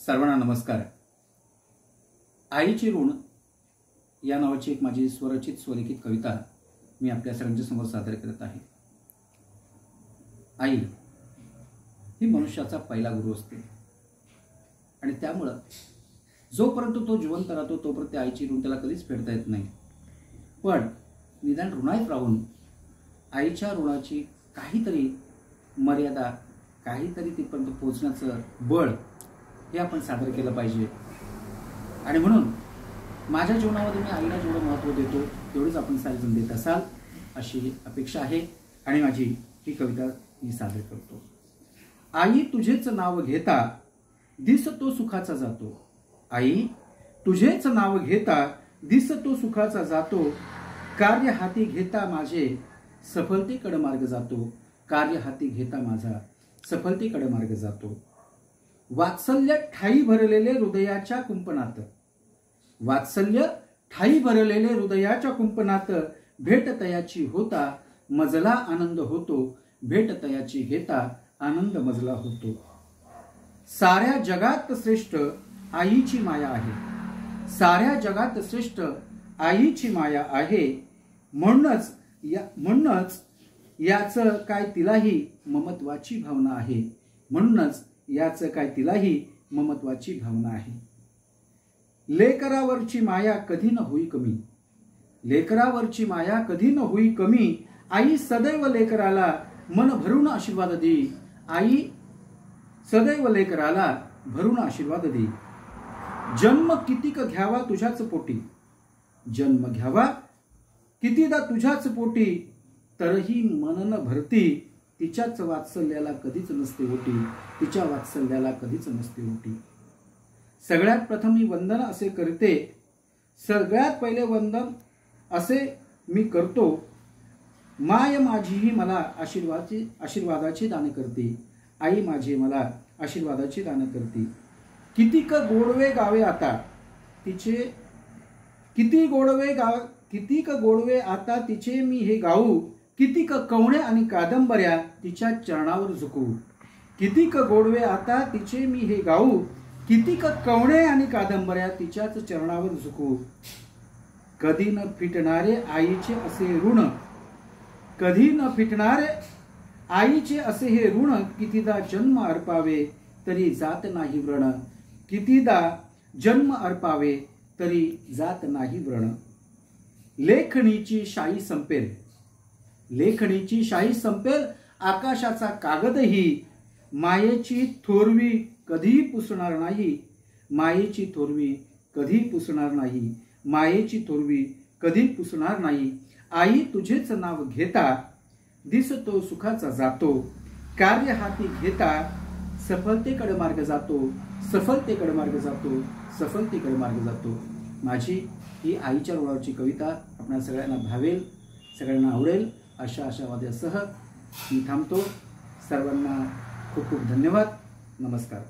सर्वांना नमस्कार। आईचे ऋण या नावाची एक माझी स्वरचित स्वलिखित कविता मी आपल्या सर्वांच्या समोर सादर करत आहे। आई ही मनुष्याचा पहिला गुरु असते आणि त्यामुळे जोपर्यंत तो जिवंत राहतो तोपर्यंत आईची ऋण त्याला कधीच फेडता येत नाही। पण निदान ऋणात राहून आईच्या ऋणाची काहीतरी मर्यादा, काहीतरी तिथपर्यंत पोहोचण्याचं बळ हे आपण सादर केलं पाहिजे। आणि म्हणून माझ्या जीवनामध्ये मी आईला जेवढं महत्त्व देतो तेवढेच आपण सारेजण देत असाल अशी अपेक्षा आहे आणि माझी ही कविता मी सादर करतो। आई तुझेच नाव घेता दिसतो सुखाचा जातो। आई तुझेच नाव घेता दिसतो सुखाचा जातो। कार्य हाती घेता माझे सफलतेकडे मार्ग जातो। कार्य हाती घेता माझा सफलतेकडे मार्ग जातो। वात्सल्य ठाई भरलेले हृदयाच्या कुंपणात, वात्सल्य ठाई भरलेले हृदयाच्या कुंपणात भेट तयाची होता मजला आनंद होतो। भेट तयाची घेता आनंद मजला होतो। साऱ्या जगात श्रेष्ठ आईची माया आहे। साऱ्या जगात श्रेष्ठ आईची माया आहे। म्हणूनच याचं काय तिलाही ममत्वाची भावना आहे। म्हणूनच याचं काय तिलाही ममत्वाची भावना आहे। लेकरावरची माया कधी न होई कमी। लेकरावरची माया कधी न होई कमी। आई सदैव लेकराला मन भरून आशीर्वाद दे। आई सदैव लेकराला भरून आशीर्वाद दे। जन्म कितीक घ्यावा तुझ्याच पोटी। जन्म घ्यावा कितीदा तुझ्याच पोटी। तरही मन न भरती तिच्याच वात्सल्याला कधीच नसते ओटी। तिच्या वात्सल्याला कधीच नसते ओटी। सगळ्यात प्रथम मी वंदन असे करते। सगळ्यात पहिले वंदन असे मी करतो। माय माझीही मला आशीर्वादाची दान करते। आई माझी मला आशीर्वादाची दान करते। कितीक गोडवे गावे आता तिचे, कितीक गोडवे आता तिचे मी हे गाऊ। कितीक कवण्या आणि कादंबऱ्या तिच्या चरणावर झुकू। कितीक गोडवे आता तिचे मी हे गाऊ। कितीक कवणे आणि कादंबऱ्या तिच्याच चरणावर झुकू। कधी न फिटणारे आईचे असे ऋण, कधी न फिटणारे आईचे असे हे ऋण। कितीदा जन्म अर्पावे तरी जात नाही व्रण। कितीदा जन्म अर्पावे तरी जात नाही व्रण। लेखणीची शाई संपेल, लेखणीची शाई संपेल आकाशाचा कागदही। मायेची थोरवी कधी पुसणार नाही। मायेची थोरवी कधी पुसणार नाही। मायेची थोरवी कधी पुसणार नाही। आई तुझेच नाव घेता दिसतो सुखाचा जातो। कार्य हाती घेता सफलतेकडे मार्ग जातो। सफलतेकडे मार्ग जातो। सफलतेकडे मार्ग जातो। माझी ही आईच्या ऋणावरची कविता आपल्या सगळ्यांना भावेल, सगळ्यांना आवडेल अशा आशावादासह मी थांबतो। सर्वांना खूप खूप धन्यवाद। नमस्कार।